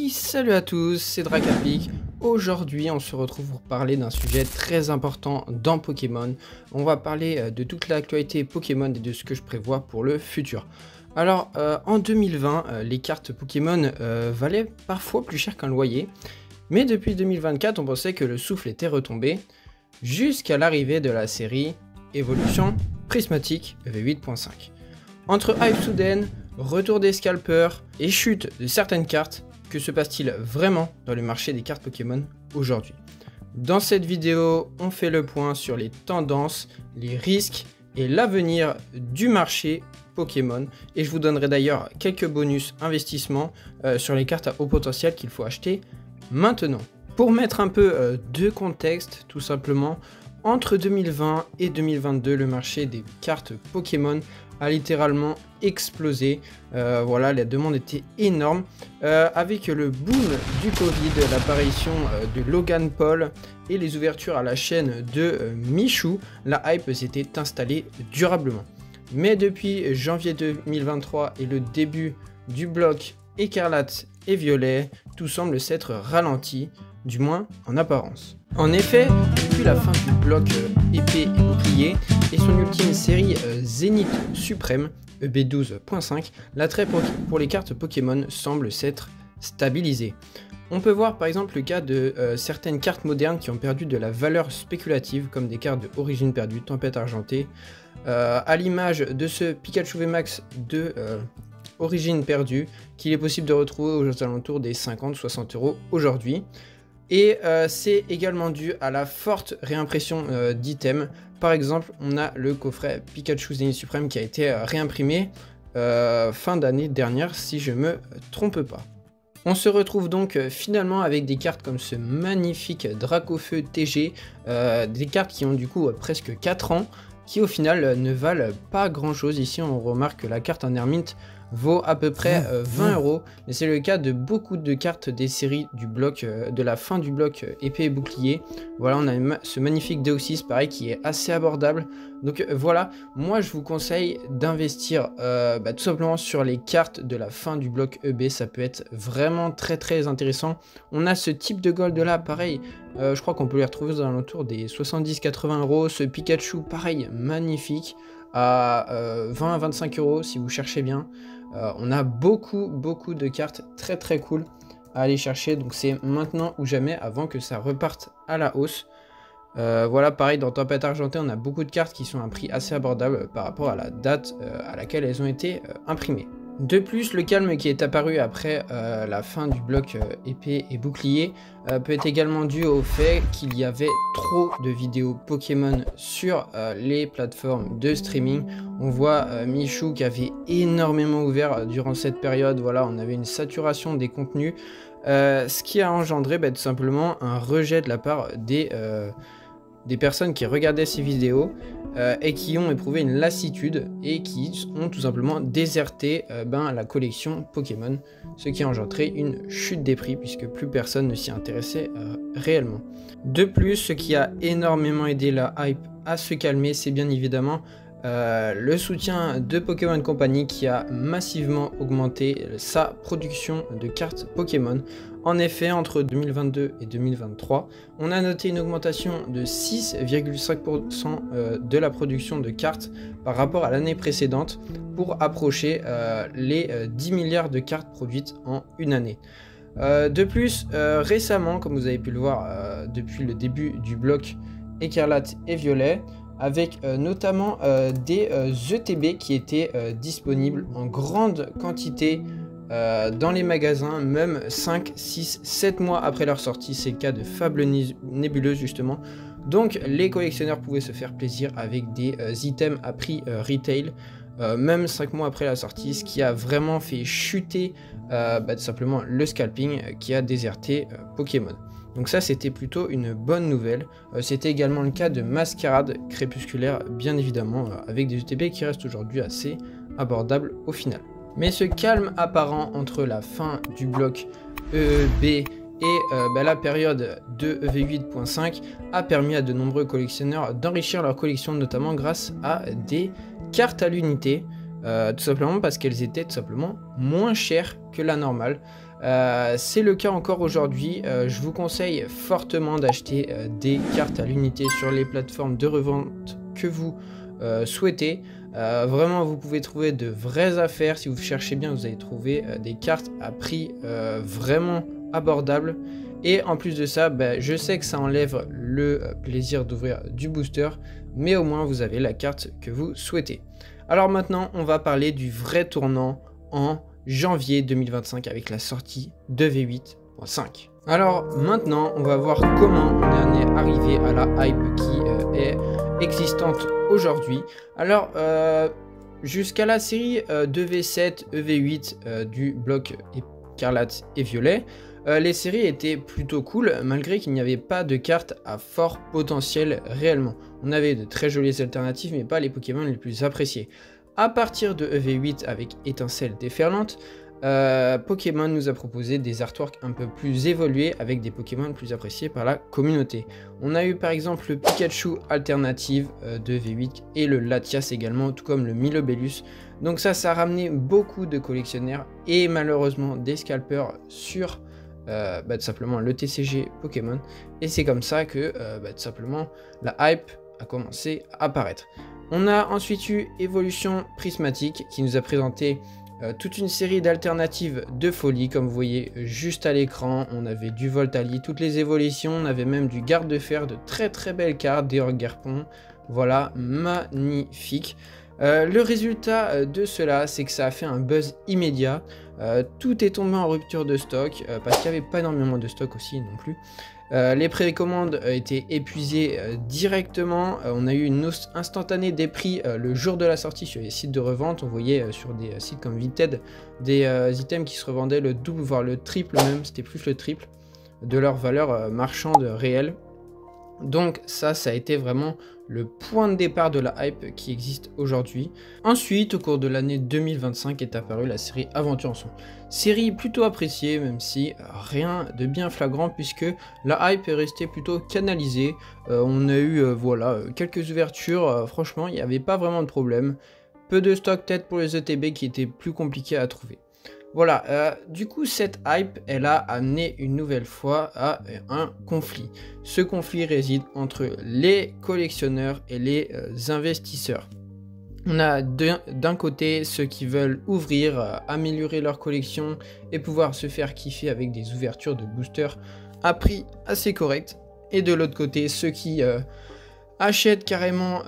Oui, salut à tous, c'est Dracapic. Aujourd'hui, on se retrouve pour parler d'un sujet très important dans Pokémon. On va parler de toute l'actualité Pokémon et de ce que je prévois pour le futur. Alors, en 2020, les cartes Pokémon valaient parfois plus cher qu'un loyer. Mais depuis 2024, on pensait que le souffle était retombé, jusqu'à l'arrivée de la série Évolution Prismatique EV8.5. Entre hype soudaine, retour des scalpers et chute de certaines cartes, que se passe-t-il vraiment dans le marché des cartes Pokémon aujourd'hui? Dans cette vidéo, on fait le point sur les tendances, les risques et l'avenir du marché Pokémon. Et je vous donnerai d'ailleurs quelques bonus investissements sur les cartes à haut potentiel qu'il faut acheter maintenant. Pour mettre un peu de contexte, tout simplement, entre 2020 et 2022, le marché des cartes Pokémon a littéralement explosé. Voilà, la demande était énorme. Avec le boom du Covid, l'apparition de Logan Paul et les ouvertures à la chaîne de Michou, la hype s'était installée durablement. Mais depuis janvier 2023 et le début du bloc écarlate et violet, tout semble s'être ralenti, du moins en apparence. En effet, depuis la fin du bloc épée et bouclier et son ultime série Zénith Suprême, EB12.5, l'attrait pour les cartes Pokémon semble s'être stabilisé. On peut voir par exemple le cas de certaines cartes modernes qui ont perdu de la valeur spéculative, comme des cartes de Origine perdue, Tempête argentée, à l'image de ce Pikachu VMAX de Origine perdue, qu'il est possible de retrouver aux alentours des 50-60 € aujourd'hui. Et c'est également dû à la forte réimpression d'items. Par exemple, on a le coffret Pikachu Zénith Suprême qui a été réimprimé fin d'année dernière, si je me trompe pas. On se retrouve donc finalement avec des cartes comme ce magnifique Dracofeu TG, des cartes qui ont du coup presque 4 ans, qui au final ne valent pas grand chose. Ici on remarque que la carte en Hermint vaut à peu près 20 €, et c'est le cas de beaucoup de cartes des séries du bloc, de la fin du bloc épée et bouclier. Voilà, on a ce magnifique Deoxys pareil qui est assez abordable. Donc voilà, moi je vous conseille d'investir tout simplement sur les cartes de la fin du bloc EB, ça peut être vraiment très intéressant. On a ce type de gold là, pareil, je crois qu'on peut les retrouver aux alentours des 70-80 €. Ce Pikachu pareil, magnifique, à 20 à 25 € si vous cherchez bien. On a beaucoup de cartes très cool à aller chercher, donc c'est maintenant ou jamais avant que ça reparte à la hausse. Voilà, pareil dans Tempête argentée, on a beaucoup de cartes qui sont à un prix assez abordable par rapport à la date à laquelle elles ont été imprimées. De plus, le calme qui est apparu après la fin du bloc épée et bouclier peut être également dû au fait qu'il y avait trop de vidéos Pokémon sur les plateformes de streaming. On voit Michou qui avait énormément ouvert durant cette période. Voilà, on avait une saturation des contenus, ce qui a engendré tout simplement un rejet de la part des personnes qui regardaient ces vidéos et qui ont éprouvé une lassitude et qui ont tout simplement déserté la collection Pokémon, ce qui a engendré une chute des prix puisque plus personne ne s'y intéressait réellement. De plus, ce qui a énormément aidé la hype à se calmer, c'est bien évidemment le soutien de Pokémon Company qui a massivement augmenté sa production de cartes Pokémon. En effet, entre 2022 et 2023, on a noté une augmentation de 6,5% de la production de cartes par rapport à l'année précédente pour approcher les 10 milliards de cartes produites en une année. De plus, récemment, comme vous avez pu le voir depuis le début du bloc écarlate et violet, avec notamment des ETB qui étaient disponibles en grande quantité dans les magasins, même 5, 6, 7 mois après leur sortie. C'est le cas de Fable Nébuleuse justement. Donc les collectionneurs pouvaient se faire plaisir avec des items à prix retail, même 5 mois après la sortie, ce qui a vraiment fait chuter tout simplement le scalping qui a déserté Pokémon. Donc ça c'était plutôt une bonne nouvelle. C'était également le cas de Mascarade Crépusculaire, bien évidemment, avec des UTB qui restent aujourd'hui assez abordables au final. Mais ce calme apparent entre la fin du bloc EEB et la période de EV8.5 a permis à de nombreux collectionneurs d'enrichir leur collection, notamment grâce à des cartes à l'unité, tout simplement parce qu'elles étaient tout simplement moins chères que la normale. C'est le cas encore aujourd'hui. Je vous conseille fortement d'acheter des cartes à l'unité sur les plateformes de revente que vous souhaitez. Vraiment, vous pouvez trouver de vraies affaires. Si vous cherchez bien, vous allez trouver des cartes à prix vraiment abordable. Et en plus de ça, je sais que ça enlève le plaisir d'ouvrir du booster, mais au moins vous avez la carte que vous souhaitez. Alors maintenant, on va parler du vrai tournant en janvier 2025 avec la sortie de V8.5. Alors maintenant, on va voir comment on en est arrivé à la hype qui est existante aujourd'hui. Alors, jusqu'à la série 2V7, EV8 du bloc écarlate et violet, les séries étaient plutôt cool, malgré qu'il n'y avait pas de cartes à fort potentiel réellement. On avait de très jolies alternatives, mais pas les Pokémon les plus appréciés. À partir de EV8 avec Étincelle déferlante, Pokémon nous a proposé des artworks un peu plus évolués avec des Pokémon plus appréciés par la communauté. On a eu par exemple le Pikachu alternative de V8 et le Latias également, tout comme le Milobellus. Donc ça a ramené beaucoup de collectionneurs et malheureusement des scalpers sur tout simplement le TCG Pokémon. Et c'est comme ça que tout simplement la hype a commencé à apparaître. On a ensuite eu Evolution Prismatique qui nous a présenté toute une série d'alternatives de folie, comme vous voyez juste à l'écran. On avait du Voltali, toutes les évolutions, on avait même du Garde de Fer, de très belles cartes, des Orgerpon, voilà, magnifique. Le résultat de cela, c'est que ça a fait un buzz immédiat. Tout est tombé en rupture de stock, parce qu'il n'y avait pas énormément de stock aussi non plus. Les précommandes étaient épuisées directement. On a eu une hausse instantanée des prix le jour de la sortie sur les sites de revente. On voyait sur des sites comme Vinted des items qui se revendaient le double voire le triple même, c'était plus le triple de leur valeur marchande réelle. Donc ça a été vraiment le point de départ de la hype qui existe aujourd'hui. Ensuite, au cours de l'année 2025 est apparue la série Aventure en Son. Série plutôt appréciée, même si rien de bien flagrant puisque la hype est restée plutôt canalisée. On a eu voilà, quelques ouvertures, franchement il n'y avait pas vraiment de problème. Peu de stock peut-être pour les ETB qui étaient plus compliqués à trouver. Voilà, du coup cette hype, elle a amené une nouvelle fois à un conflit. Ce conflit réside entre les collectionneurs et les investisseurs. On a d'un côté ceux qui veulent ouvrir, améliorer leur collection et pouvoir se faire kiffer avec des ouvertures de boosters à prix assez correct. Et de l'autre côté ceux qui achètent carrément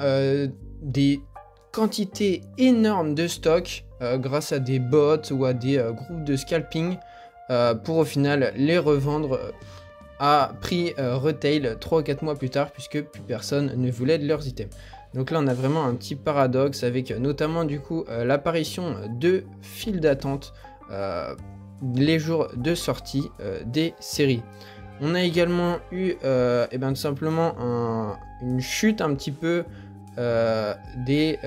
des quantités énormes de stock grâce à des bots ou à des groupes de scalping pour au final les revendre à prix retail 3 ou 4 mois plus tard puisque plus personne ne voulait de leurs items. Donc là on a vraiment un petit paradoxe avec notamment du coup l'apparition de files d'attente les jours de sortie des séries. On a également eu tout simplement une chute un petit peu des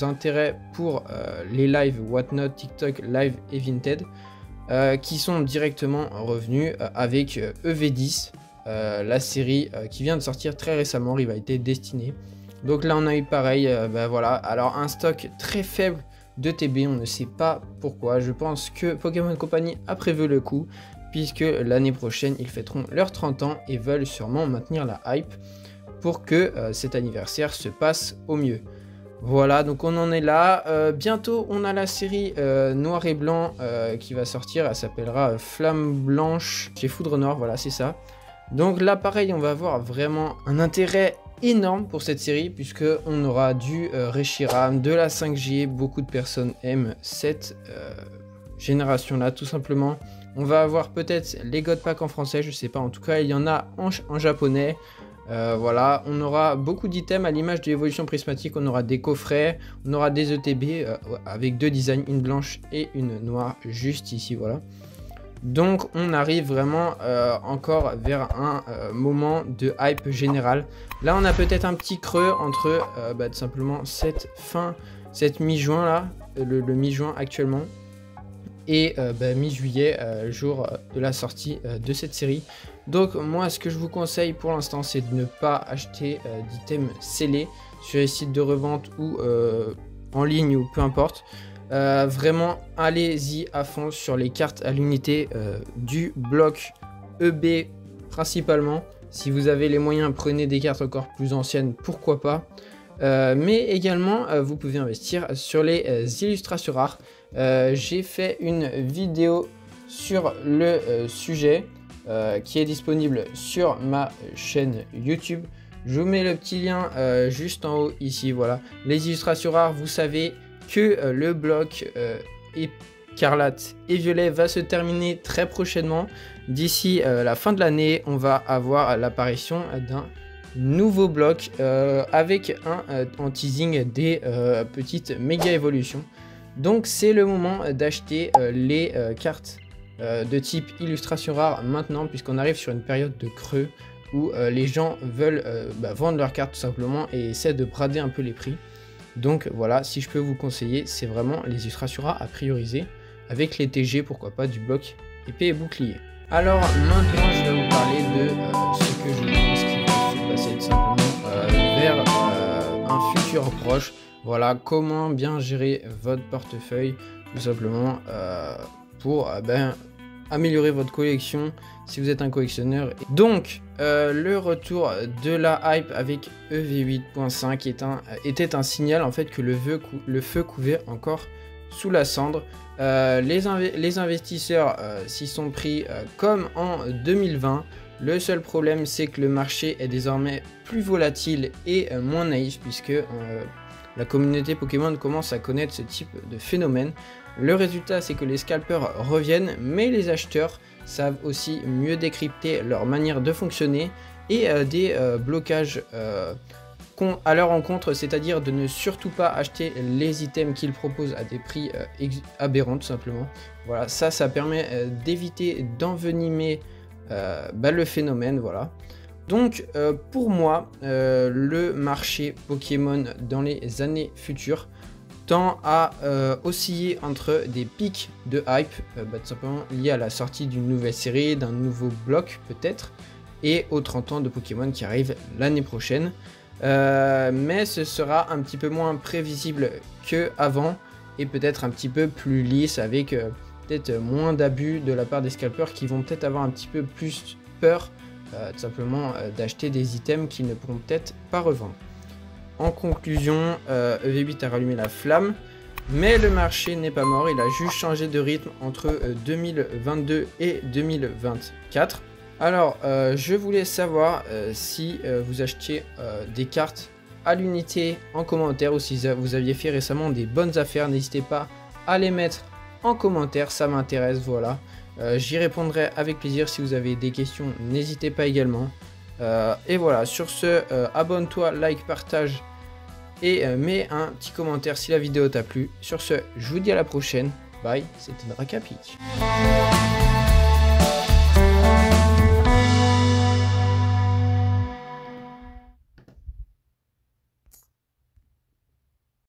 intérêts pour les lives Whatnot, TikTok, Live et Vinted qui sont directement revenus avec EV10, la série qui vient de sortir très récemment, Rivalité Destinée. Donc là on a eu pareil, voilà, alors un stock très faible de TB, on ne sait pas pourquoi. Je pense que Pokémon Company a prévu le coup puisque l'année prochaine ils fêteront leurs 30 ans et veulent sûrement maintenir la hype pour que cet anniversaire se passe au mieux. Voilà, donc on en est là. Bientôt, on a la série Noir et Blanc qui va sortir. Elle s'appellera Flamme Blanche chez Foudre Noire, voilà, c'est ça. Donc là, pareil, on va avoir vraiment un intérêt énorme pour cette série puisque on aura du Reshiram, de la 5G. Beaucoup de personnes aiment cette génération-là, tout simplement. On va avoir peut-être les God Pack en français, je sais pas. En tout cas, il y en a en japonais. Voilà, on aura beaucoup d'items à l'image de l'évolution prismatique. On aura des coffrets, on aura des ETB avec deux designs, une blanche et une noire juste ici, voilà. Donc on arrive vraiment encore vers un moment de hype générale. Là on a peut-être un petit creux entre tout simplement cette mi-juin là, le mi-juin actuellement, et mi-juillet, jour de la sortie de cette série. Donc moi ce que je vous conseille pour l'instant c'est de ne pas acheter d'items scellés sur les sites de revente ou en ligne ou peu importe. Vraiment, allez-y à fond sur les cartes à l'unité du bloc EB principalement. Si vous avez les moyens, prenez des cartes encore plus anciennes, pourquoi pas. Mais également, vous pouvez investir sur les illustrations rares. J'ai fait une vidéo sur le sujet qui est disponible sur ma chaîne YouTube. Je vous mets le petit lien juste en haut ici, voilà. Les illustrations rares, vous savez que le bloc écarlate et violet va se terminer très prochainement. D'ici la fin de l'année, on va avoir l'apparition d'un nouveau bloc avec en teasing des petites méga évolutions. Donc c'est le moment d'acheter les cartes de type illustration rare maintenant, puisqu'on arrive sur une période de creux où les gens veulent vendre leurs cartes tout simplement et essaient de brader un peu les prix. Donc voilà, si je peux vous conseiller, c'est vraiment les illustrations rares à prioriser avec les TG, pourquoi pas, du bloc épée et bouclier. Alors maintenant, je vais vous parler de ce que je pense qu'il va se passer tout simplement vers un futur proche. Voilà, comment bien gérer votre portefeuille tout simplement pour améliorer votre collection si vous êtes un collectionneur. Donc le retour de la hype avec EV8.5 était un signal en fait que le feu couvait encore sous la cendre. Les investisseurs s'y sont pris comme en 2020. Le seul problème, c'est que le marché est désormais plus volatile et moins naïf, puisque la communauté Pokémon commence à connaître ce type de phénomène. Le résultat, c'est que les scalpers reviennent, mais les acheteurs savent aussi mieux décrypter leur manière de fonctionner et des blocages à leur encontre, c'est-à-dire de ne surtout pas acheter les items qu'ils proposent à des prix aberrants tout simplement. Voilà, ça permet d'éviter d'envenimer le phénomène, voilà. Donc pour moi, le marché Pokémon dans les années futures tend à osciller entre des pics de hype, tout simplement liés à la sortie d'une nouvelle série, d'un nouveau bloc peut-être, et aux 30 ans de Pokémon qui arrivent l'année prochaine. Mais ce sera un petit peu moins prévisible qu'avant et peut-être un petit peu plus lisse, avec peut-être moins d'abus de la part des scalpers qui vont peut-être avoir un petit peu plus peur tout simplement d'acheter des items qu'ils ne pourront peut-être pas revendre. En conclusion, EV8 a rallumé la flamme, mais le marché n'est pas mort, il a juste changé de rythme entre 2022 et 2024. Alors, je voulais savoir si vous achetiez des cartes à l'unité en commentaire, ou si vous aviez fait récemment des bonnes affaires. N'hésitez pas à les mettre en commentaire, ça m'intéresse, voilà. J'y répondrai avec plaisir. Si vous avez des questions, n'hésitez pas également. Et voilà, sur ce, abonne-toi, like, partage et mets un petit commentaire si la vidéo t'a plu. Sur ce, je vous dis à la prochaine. Bye, c'était Drakapic.